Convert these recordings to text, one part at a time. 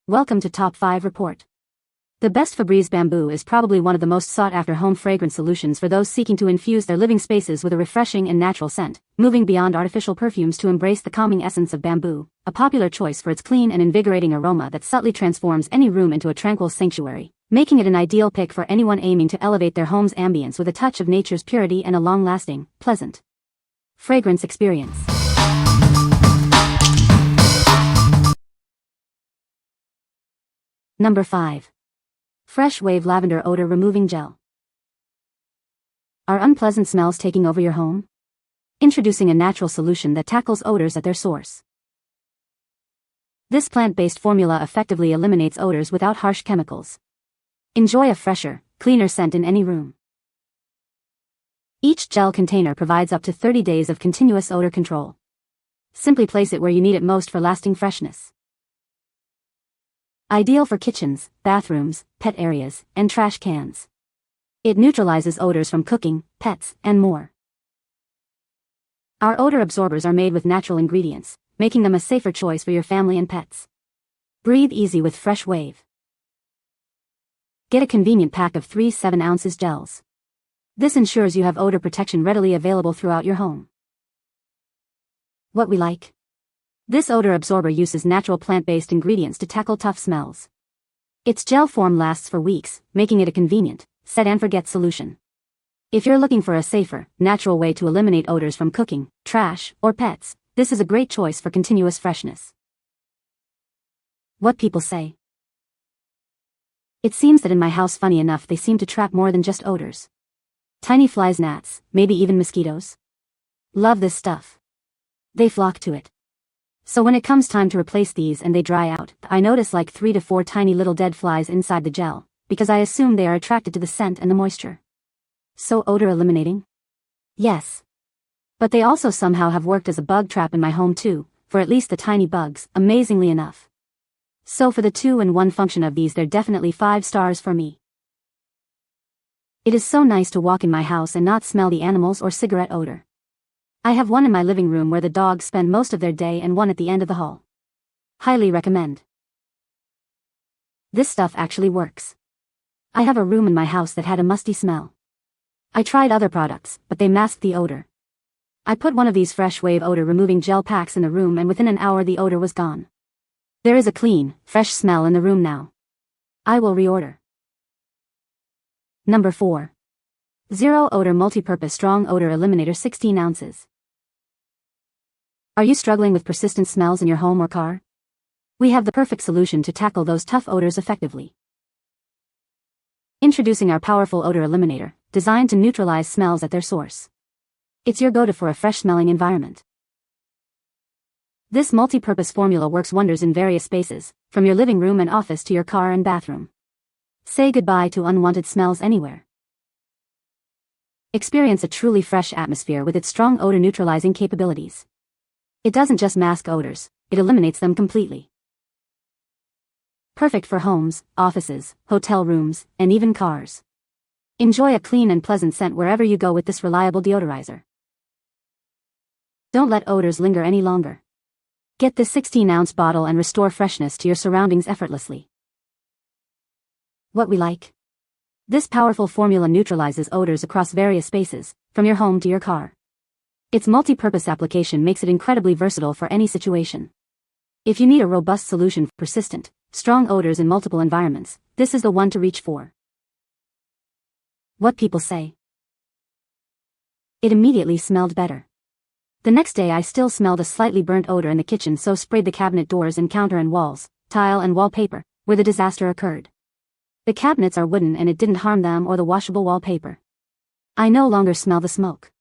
Welcome to Top 5 Report. The best Febreze Bamboo is probably one of the most sought-after home fragrance solutions for those seeking to infuse their living spaces with a refreshing and natural scent, moving beyond artificial perfumes to embrace the calming essence of bamboo, a popular choice for its clean and invigorating aroma that subtly transforms any room into a tranquil sanctuary, making it an ideal pick for anyone aiming to elevate their home's ambience with a touch of nature's purity and a long-lasting, pleasant fragrance experience. Number 5. Fresh Wave Lavender Odor Removing Gel. Are unpleasant smells taking over your home? Introducing a natural solution that tackles odors at their source. This plant-based formula effectively eliminates odors without harsh chemicals. Enjoy a fresher, cleaner scent in any room. Each gel container provides up to 30 days of continuous odor control. Simply place it where you need it most for lasting freshness. Ideal for kitchens, bathrooms, pet areas, and trash cans. It neutralizes odors from cooking, pets, and more. Our odor absorbers are made with natural ingredients, making them a safer choice for your family and pets. Breathe easy with Fresh Wave. Get a convenient pack of 3 7-ounce gels. This ensures you have odor protection readily available throughout your home. What we like. This odor absorber uses natural plant-based ingredients to tackle tough smells. Its gel form lasts for weeks, making it a convenient, set-and-forget solution. If you're looking for a safer, natural way to eliminate odors from cooking, trash, or pets, this is a great choice for continuous freshness. What people say. It seems that in my house, funny enough, they seem to trap more than just odors. Tiny flies, gnats, maybe even mosquitoes. Love this stuff. They flock to it. So when it comes time to replace these and they dry out, I notice like 3 to 4 tiny little dead flies inside the gel, because I assume they are attracted to the scent and the moisture. So odor eliminating? Yes. But they also somehow have worked as a bug trap in my home too, for at least the tiny bugs, amazingly enough. So for the 2-in-1 function of these, they're definitely 5 stars for me. It is so nice to walk in my house and not smell the animals or cigarette odor. I have one in my living room where the dogs spend most of their day and one at the end of the hall. Highly recommend. This stuff actually works. I have a room in my house that had a musty smell. I tried other products, but they masked the odor. I put one of these Fresh Wave odor removing gel packs in the room and within an hour the odor was gone. There is a clean, fresh smell in the room now. I will reorder. Number 4. Zero Odor Multi-Purpose Strong Odor Eliminator 16 ounces. Are you struggling with persistent smells in your home or car? We have the perfect solution to tackle those tough odors effectively. Introducing our powerful odor eliminator, designed to neutralize smells at their source. It's your go-to for a fresh-smelling environment. This multi-purpose formula works wonders in various spaces, from your living room and office to your car and bathroom. Say goodbye to unwanted smells anywhere. Experience a truly fresh atmosphere with its strong odor-neutralizing capabilities. It doesn't just mask odors, it eliminates them completely. Perfect for homes, offices, hotel rooms, and even cars. Enjoy a clean and pleasant scent wherever you go with this reliable deodorizer. Don't let odors linger any longer. Get this 16-ounce bottle and restore freshness to your surroundings effortlessly. What we like. This powerful formula neutralizes odors across various spaces, from your home to your car. Its multi-purpose application makes it incredibly versatile for any situation. If you need a robust solution for persistent, strong odors in multiple environments, this is the one to reach for. What people say. It immediately smelled better. The next day I still smelled a slightly burnt odor in the kitchen, so sprayed the cabinet doors and counter and walls, tile and wallpaper, where the disaster occurred. The cabinets are wooden and it didn't harm them or the washable wallpaper. I no longer smell the smoke.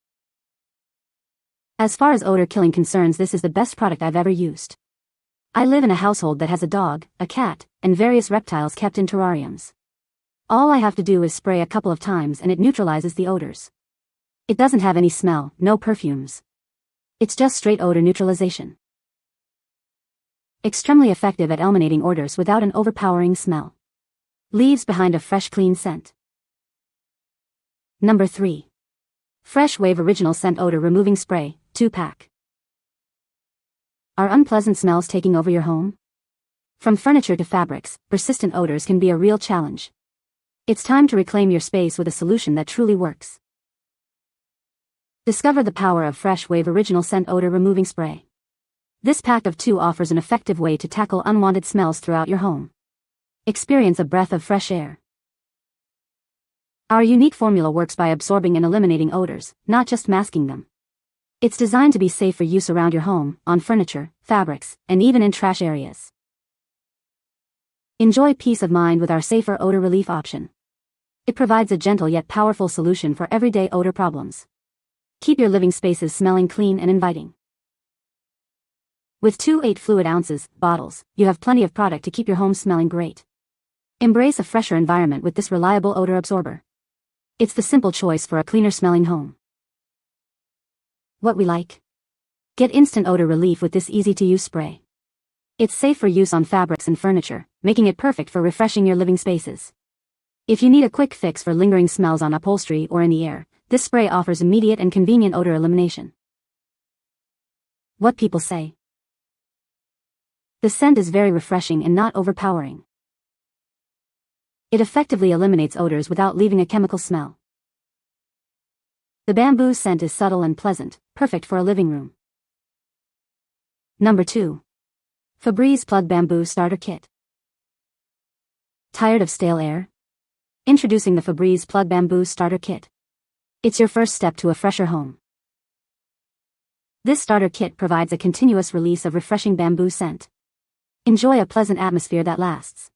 As far as odor killing concerns, this is the best product I've ever used. I live in a household that has a dog, a cat, and various reptiles kept in terrariums. All I have to do is spray a couple of times and it neutralizes the odors. It doesn't have any smell, no perfumes. It's just straight odor neutralization. Extremely effective at eliminating odors without an overpowering smell. Leaves behind a fresh, clean scent. Number 3. Fresh Wave Original Scent Odor Removing Spray, 2-pack. Are unpleasant smells taking over your home? From furniture to fabrics, persistent odors can be a real challenge. It's time to reclaim your space with a solution that truly works. Discover the power of Fresh Wave Original Scent Odor Removing Spray. This pack of 2 offers an effective way to tackle unwanted smells throughout your home. Experience a breath of fresh air. Our unique formula works by absorbing and eliminating odors, not just masking them. It's designed to be safe for use around your home, on furniture, fabrics, and even in trash areas. Enjoy peace of mind with our safer odor relief option. It provides a gentle yet powerful solution for everyday odor problems. Keep your living spaces smelling clean and inviting. With 2 8 ounces bottles, you have plenty of product to keep your home smelling great. Embrace a fresher environment with this reliable odor absorber. It's the simple choice for a cleaner smelling home. What we like? Get instant odor relief with this easy-to-use spray. It's safe for use on fabrics and furniture, making it perfect for refreshing your living spaces. If you need a quick fix for lingering smells on upholstery or in the air, this spray offers immediate and convenient odor elimination. What people say. The scent is very refreshing and not overpowering. It effectively eliminates odors without leaving a chemical smell. The bamboo scent is subtle and pleasant, perfect for a living room. Number 2. Febreze Plug Bamboo Starter Kit. Tired of stale air? Introducing the Febreze Plug Bamboo Starter Kit. It's your first step to a fresher home. This starter kit provides a continuous release of refreshing bamboo scent. Enjoy a pleasant atmosphere that lasts.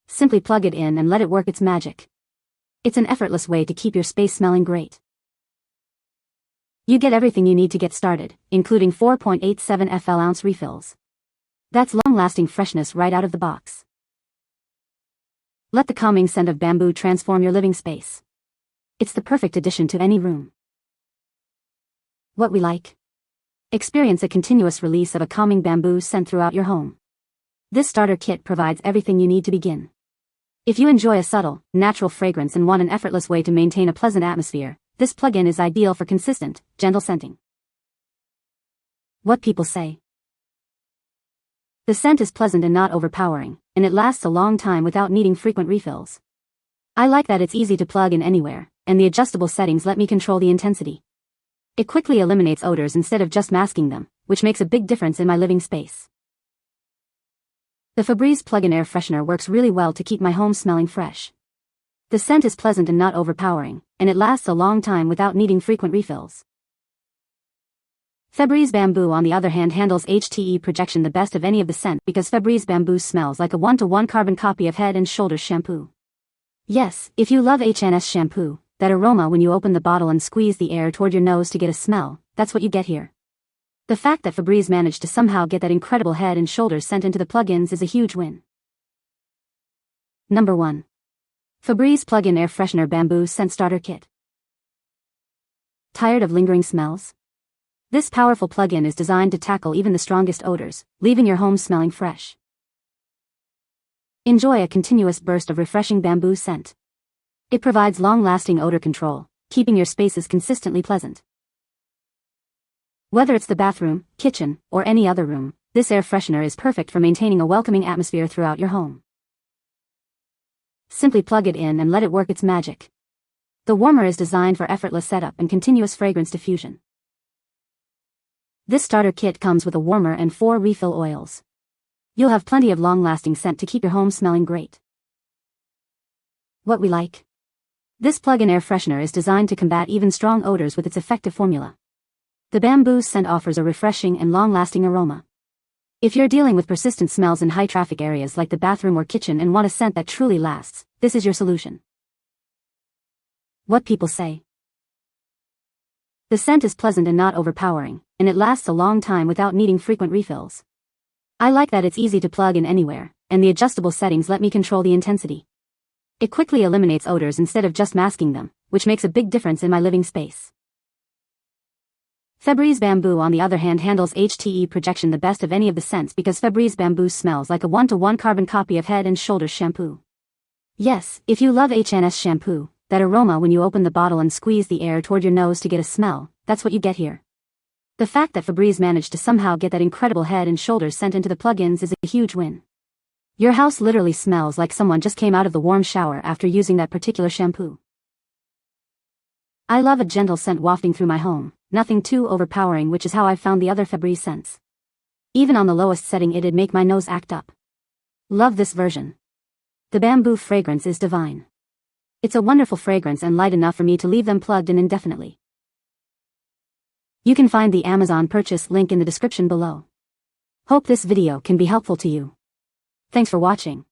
Simply plug it in and let it work its magic. It's an effortless way to keep your space smelling great. You get everything you need to get started, including 4.87 ounce refills. That's long-lasting freshness right out of the box. Let the calming scent of bamboo transform your living space. It's the perfect addition to any room. What we like? Experience a continuous release of a calming bamboo scent throughout your home. This starter kit provides everything you need to begin. If you enjoy a subtle, natural fragrance and want an effortless way to maintain a pleasant atmosphere, this plug-in is ideal for consistent, gentle scenting. What people say. The scent is pleasant and not overpowering, and it lasts a long time without needing frequent refills. I like that it's easy to plug in anywhere, and the adjustable settings let me control the intensity. It quickly eliminates odors instead of just masking them, which makes a big difference in my living space. The Febreze Plug-in Air Freshener works really well to keep my home smelling fresh. The scent is pleasant and not overpowering, and it lasts a long time without needing frequent refills. Febreze Bamboo on the other hand handles HTE projection the best of any of the scent because Febreze Bamboo smells like a 1-to-1 carbon copy of Head & Shoulders shampoo. Yes, if you love HNS shampoo, that aroma when you open the bottle and squeeze the air toward your nose to get a smell, that's what you get here. The fact that Febreze managed to somehow get that incredible Head & Shoulders scent into the plugins is a huge win. Number 1. Febreze Plug-in Air Freshener Bamboo Scent Starter Kit. Tired of lingering smells? This powerful plug-in is designed to tackle even the strongest odors, leaving your home smelling fresh. Enjoy a continuous burst of refreshing bamboo scent. It provides long-lasting odor control, keeping your spaces consistently pleasant. Whether it's the bathroom, kitchen, or any other room, this air freshener is perfect for maintaining a welcoming atmosphere throughout your home. Simply plug it in and let it work its magic. The warmer is designed for effortless setup and continuous fragrance diffusion. This starter kit comes with a warmer and 4 refill oils. You'll have plenty of long-lasting scent to keep your home smelling great. What we like? This plug-in air freshener is designed to combat even strong odors with its effective formula. The bamboo scent offers a refreshing and long-lasting aroma. If you're dealing with persistent smells in high-traffic areas like the bathroom or kitchen and want a scent that truly lasts, this is your solution. What people say. The scent is pleasant and not overpowering, and it lasts a long time without needing frequent refills. I like that it's easy to plug in anywhere, and the adjustable settings let me control the intensity. It quickly eliminates odors instead of just masking them, which makes a big difference in my living space. Febreze Bamboo on the other hand handles HTE projection the best of any of the scents because Febreze Bamboo smells like a 1-to-1 carbon copy of Head & Shoulders shampoo. Yes, if you love HNS shampoo, that aroma when you open the bottle and squeeze the air toward your nose to get a smell, that's what you get here. The fact that Febreze managed to somehow get that incredible head and shoulders scent into the plugins is a huge win. Your house literally smells like someone just came out of the warm shower after using that particular shampoo. I love a gentle scent wafting through my home, nothing too overpowering, which is how I've found the other Febreze scents. Even on the lowest setting it'd make my nose act up. Love this version. The bamboo fragrance is divine. It's a wonderful fragrance and light enough for me to leave them plugged in indefinitely. You can find the Amazon purchase link in the description below. Hope this video can be helpful to you. Thanks for watching.